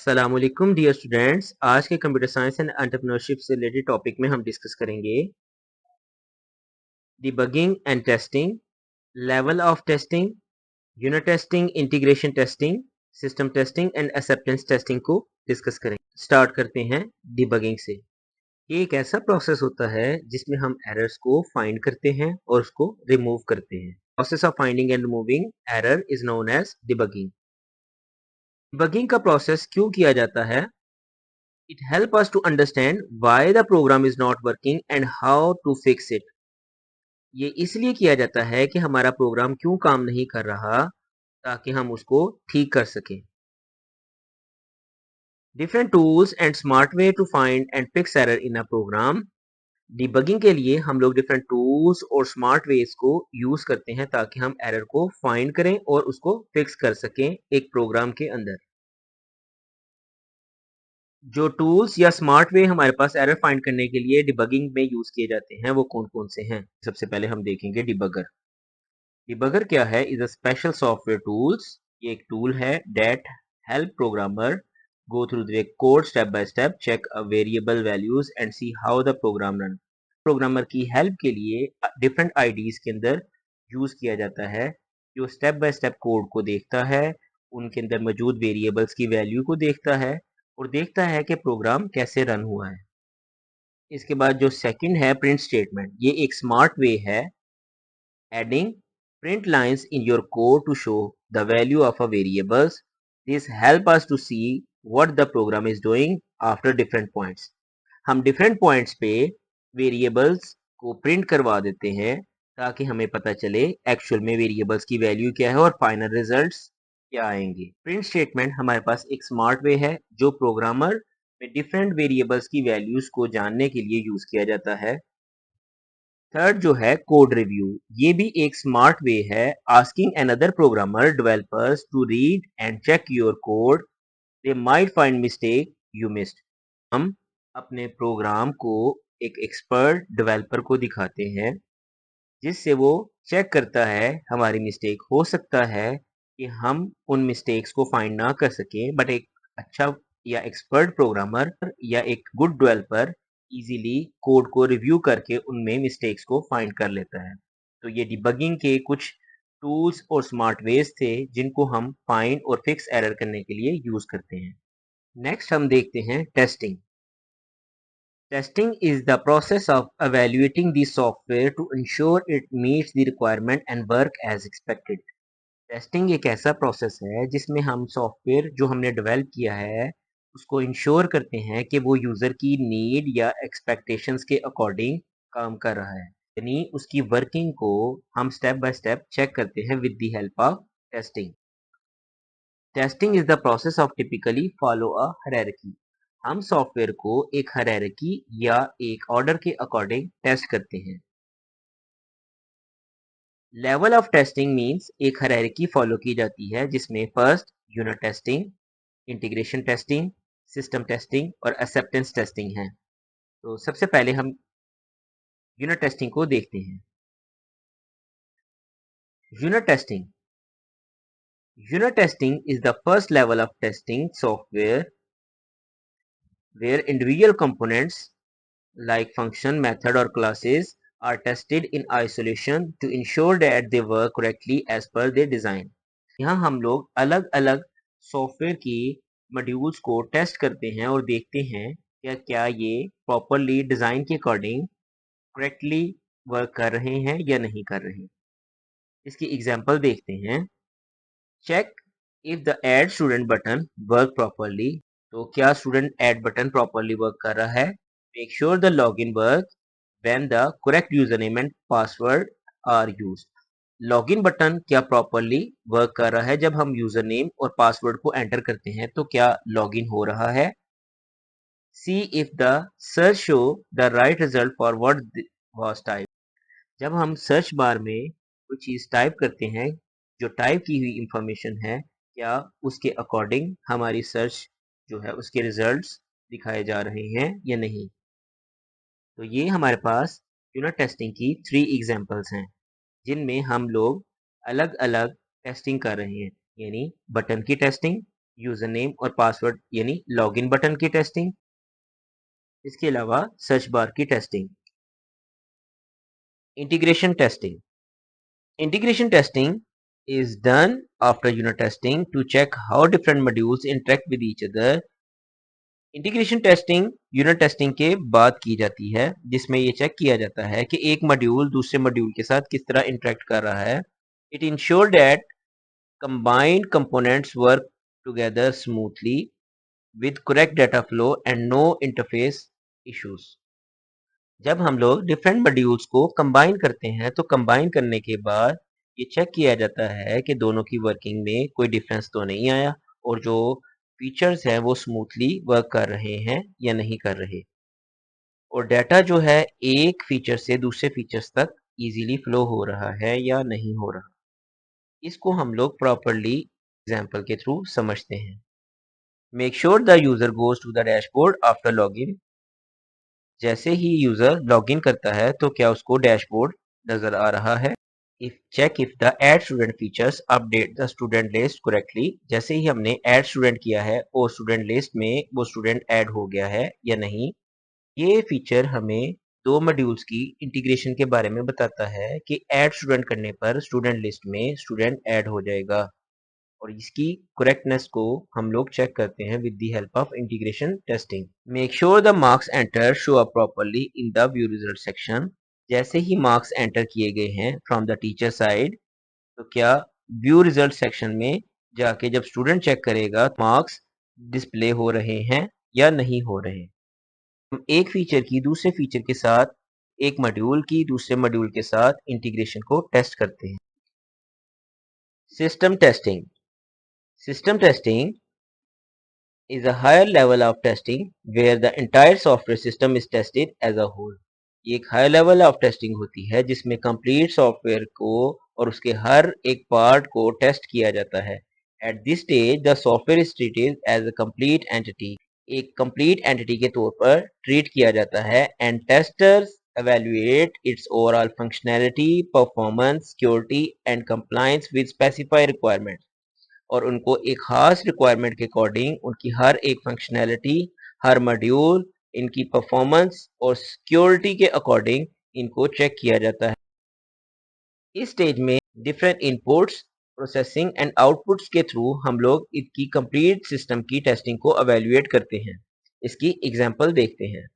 अस्सलामुअलैकुम dear students. आज के कंप्यूटर साइंस एंड एंटरप्रेन्योरशिप से रिलेटेड टॉपिक में हम डिस्कस करेंगे debugging and testing, level of testing, unit testing, integration testing, system testing and acceptance testing को डिस्कस करेंगे। स्टार्ट करते हैं डिबगिंग से। ये एक ऐसा प्रोसेस होता है जिसमें हम एरर्स को फाइंड करते हैं और उसको रिमूव करते हैं। Process of finding and removing error is known as debugging. Debugging का प्रोसेस क्यों किया जाता है? It helps us to understand why the program is not working and how to fix it. ये इसलिए किया जाता है कि हमारा प्रोग्राम क्यों काम नहीं कर रहा ताकि हम उसको ठीक कर सकें। Different tools and smart way to find and fix error in a program. Debugging के लिए हम लोग डिफरेंट टूल्स और स्मार्ट वेज को यूज करते हैं ताकि हम एरर को फाइंड करें और उसको फिक्स कर सकें एक प्रोग्राम के अंदर। जो टूल्स या स्मार्ट वे हमारे पास एरर फाइंड करने के लिए डिबगिंग में यूज किए जाते हैं वो कौन कौन से हैं? सबसे पहले हम देखेंगे डिबगर। डिबगर क्या है? Is a special software tools. ये एक टूल है that help programmer go through the code step by step, check variable values and see how the program run. Programmer की हेल्प के लिए डिफरेंट आईडीज के अंदर यूज किया जाता है, जो स्टेप बाय स्टेप कोड को देखता है, उनके अंदर मौजूद वेरिएबल्स की वैल्यू को देखता है और देखता है कि प्रोग्राम कैसे रन हुआ है। इसके बाद जो सेकंड है प्रिंट स्टेटमेंट। ये एक स्मार्ट वे है adding print lines in your code to show the value of a variables. This help us to see what the program is doing after different points. हम different points पे variables को print करवा देते हैं ताकि हमें पता चले एक्चुअल में वेरिएबल्स की वैल्यू क्या है और फाइनल रिजल्ट्स क्या आएंगे। प्रिंट स्टेटमेंट हमारे पास एक स्मार्ट वे है जो प्रोग्रामर में डिफरेंट वेरिएबल्स की वैल्यूज को जानने के लिए यूज किया जाता है। थर्ड जो है कोड रिव्यू। ये भी एक स्मार्ट वे है asking another programmer developers to read and check your code, they might find mistake you missed. हम अपने प्रोग्राम को एक एक्सपर्ट डेवलपर को दिखाते हैं जिससे वो चेक करता है हमारी मिस्टेक। हो सकता है कि हम उन मिस्टेक्स को फाइंड ना कर सकें, बट एक अच्छा या एक्सपर्ट प्रोग्रामर या एक गुड डेवलपर इजीली कोड को रिव्यू करके उनमें मिस्टेक्स को फाइंड कर लेता है। तो ये डिबगिंग के कुछ टूल्स और स्मार्ट वेज थे जिनको हम फाइंड और फिक्स एरर करने के लिए यूज करते हैं। नेक्स्ट हम देखते हैं testing. Testing is the process of evaluating the software to ensure it meets the requirement and work as expected. Testing एक ऐसा प्रोसेस है जिसमें हम सॉफ्टवेयर जो हमने डेवलप किया है उसको इंश्योर करते हैं कि वो यूज़र की नीड या एक्सपेक्टेशंस के अकॉर्डिंग काम कर रहा है, यानी उसकी वर्किंग को हम स्टेप बाय स्टेप चेक करते हैं with the help of testing. Testing is the process of typically follow a hierarchy. हम सॉफ्टवेयर को एक हायरार्की या एक ऑर्डर के अकॉर्डिंग टेस्ट करते हैं। लेवल ऑफ टेस्टिंग मींस एक हायरार्की फॉलो की जाती है जिसमें first unit testing, integration testing, system testing और एक्सेप्टेंस टेस्टिंग है। तो सबसे पहले हम यूनिट टेस्टिंग को देखते हैं। Unit testing unit testing is the first level of testing software where individual components like function, method or classes are tested in isolation to ensure that they work correctly as per their design. यहाँ हम लोग अलग अलग software की modules को test करते हैं और देखते हैं क्या ये प्रॉपरली डिज़ाइन के अकॉर्डिंग करेक्टली वर्क कर रहे हैं या नहीं कर रहे हैं। इसकी एग्जांपल देखते हैं। Check if the add student button work properly. तो क्या student add button properly work कर रहा है? Make sure the login work when the correct user name and password are used. Login button क्या प्रॉपरली वर्क कर रहा है? जब हम यूजर नेम और पासवर्ड को एंटर करते हैं तो क्या लॉगिन हो रहा है? See if the search show the right result for what was type. जब हम सर्च बार में कोई चीज टाइप करते हैं, जो टाइप की हुई इंफॉर्मेशन है क्या उसके अकॉर्डिंग हमारी सर्च जो है उसके रिजल्ट्स दिखाए जा रहे हैं या नहीं। तो ये हमारे पास यूनिट टेस्टिंग की 3 एग्जांपल्स हैं जिनमें हम लोग अलग अलग टेस्टिंग कर रहे हैं, यानी बटन की टेस्टिंग, यूजर नेम और पासवर्ड यानी लॉगिन बटन की टेस्टिंग, इसके अलावा सर्च बार की testing. Integration testing. Integration testing is done after unit testing to check how different modules interact with each other. Integration testing unit testing के बाद की जाती है, जिसमें ये चेक किया जाता है कि एक मॉड्यूल दूसरे मॉड्यूल के साथ किस तरह इंटरेक्ट कर रहा है। It ensure that combined components work together smoothly with correct data flow and no interface issues. जब हम लोग डिफरेंट मॉड्यूल्स को कंबाइन करते हैं तो कंबाइन करने के बाद ये चेक किया जाता है कि दोनों की वर्किंग में कोई डिफरेंस तो नहीं आया और जो फीचर्स हैं वो स्मूथली वर्क कर रहे हैं या नहीं कर रहे, और डाटा जो है एक फीचर से दूसरे फीचर्स तक इजीली फ्लो हो रहा है या नहीं हो रहा। इसको हम लोग प्रॉपरली एग्जांपल के थ्रू समझते हैं। Make sure the user goes to the dashboard after login. जैसे ही यूजर लॉगिन करता है तो क्या उसको डैशबोर्ड नजर आ रहा है। Check if the add student features update the student list correctly। जैसे ही हमने add student किया है और स्टूडेंट लिस्ट में वो स्टूडेंट ऐड हो गया है या नहीं। ये फीचर हमें दो मॉड्यूल्स की इंटीग्रेशन के बारे में बताता है कि ऐड स्टूडेंट करने पर स्टूडेंट लिस्ट में स्टूडेंट ऐड हो जाएगा, और इसकी करेक्टनेस को हम लोग चेक करते हैं with the help of integration testing. Make sure the marks enter show up properly in the view result section. जैसे ही मार्क्स एंटर किए गए हैं फ्रॉम द टीचर साइड, तो क्या व्यू रिजल्ट सेक्शन में जाके जब स्टूडेंट चेक करेगा मार्क्स डिस्प्ले हो रहे हैं या नहीं हो रहे। हम एक फीचर की दूसरे फीचर के साथ, एक मॉड्यूल की दूसरे मॉड्यूल के साथ इंटीग्रेशन को टेस्ट करते हैं। System testing. System testing is a higher level of testing where the entire software system is tested as a whole। ये एक हायर लेवल ऑफ टेस्टिंग होती है जिसमें कंप्लीट सॉफ्टवेयर को और उसके हर एक पार्ट को टेस्ट किया जाता है। At this stage the software is treated as a complete entity. एक कंप्लीट एंटिटी के तौर पर ट्रीट किया जाता है and testers evaluate its overall functionality, performance, security and compliance with specified requirements। और उनको एक खास रिक्वायरमेंट के अकॉर्डिंग उनकी हर एक फंक्शनैलिटी, हर मॉड्यूल, इनकी परफॉर्मेंस और सिक्योरिटी के अकॉर्डिंग इनको चेक किया जाता है। इस स्टेज में different inputs, processing and outputs के थ्रू हम लोग इसकी कंप्लीट सिस्टम की टेस्टिंग को एवेल्युएट करते हैं। इसकी एग्जांपल देखते हैं।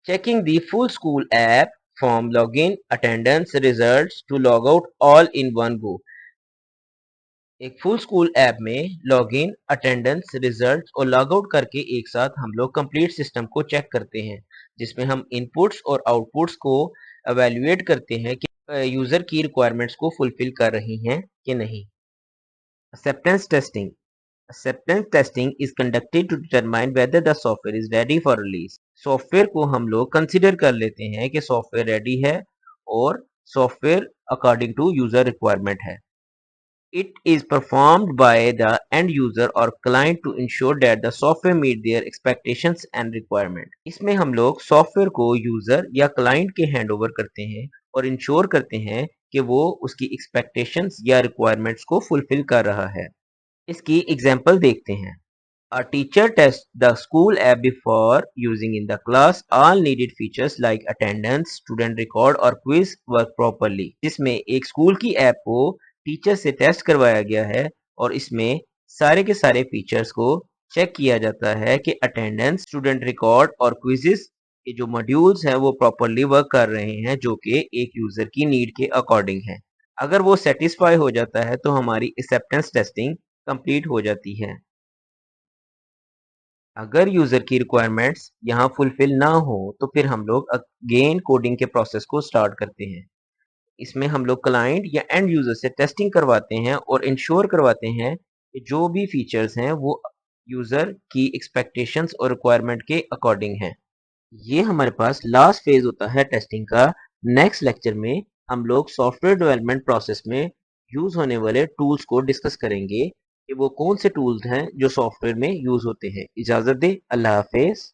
Checking the full school app from login, attendance, results to log out all in one go. एक फुल स्कूल ऐप में लॉगिन, अटेंडेंस, रिजल्ट और लॉग आउट करके एक साथ हम लोग कंप्लीट सिस्टम को चेक करते हैं, जिसमें हम इनपुट्स और आउटपुट्स को एवेल्युएट करते हैं कि यूजर की रिक्वायरमेंट्स को फुलफिल कर रही हैं कि नहीं। Acceptance testing. Acceptance testing is conducted to determine whether the software is ready for release. Software को हम लोग कंसिडर कर लेते हैं कि सॉफ्टवेयर रेडी है और software according to user requirement है। It is performed by the end user or client to ensure that the software meet their expectations and requirement। इसमें हम लोग सॉफ्टवेयर को यूजर या क्लाइंट के हैंड ओवर करते हैं और इंश्योर करते हैं कि वो उसकी एक्सपेक्टेशंस या रिक्वायरमेंट्स को फुलफिल कर रहा है। इसकी एग्जांपल देखते हैं। A teacher tests the school app before using in the class all needed features like attendance, student record और quiz work properly। जिसमें एक स्कूल की ऐप को टीचर से टेस्ट करवाया गया है और इसमें सारे के सारे फीचर्स को चेक किया जाता है कि अटेंडेंस, स्टूडेंट रिकॉर्ड और क्विजेस के जो मॉड्यूल्स हैं वो प्रॉपरली वर्क कर रहे हैं, जो कि एक यूजर की नीड के अकॉर्डिंग है। अगर वो सेटिस्फाई हो जाता है तो हमारी एक्सेप्टेंस टेस्टिंग कंप्लीट हो जाती है। अगर यूजर की रिक्वायरमेंट्स यहाँ फुलफिल ना हो तो फिर हम लोग अगेन कोडिंग के प्रोसेस को स्टार्ट करते हैं। इसमें हम लोग क्लाइंट या एंड यूजर से टेस्टिंग करवाते हैं और इंश्योर करवाते हैं कि जो भी फीचर्स हैं वो यूजर की एक्सपेक्टेशंस और रिक्वायरमेंट के अकॉर्डिंग हैं। ये हमारे पास लास्ट फेज होता है टेस्टिंग का। नेक्स्ट लेक्चर में हम लोग सॉफ्टवेयर डेवलपमेंट प्रोसेस में यूज होने वाले टूल्स को डिस्कस करेंगे कि वो कौन से टूल्स हैं जो सॉफ्टवेयर में यूज होते हैं। इजाजत दे, अल्लाह हाफिज।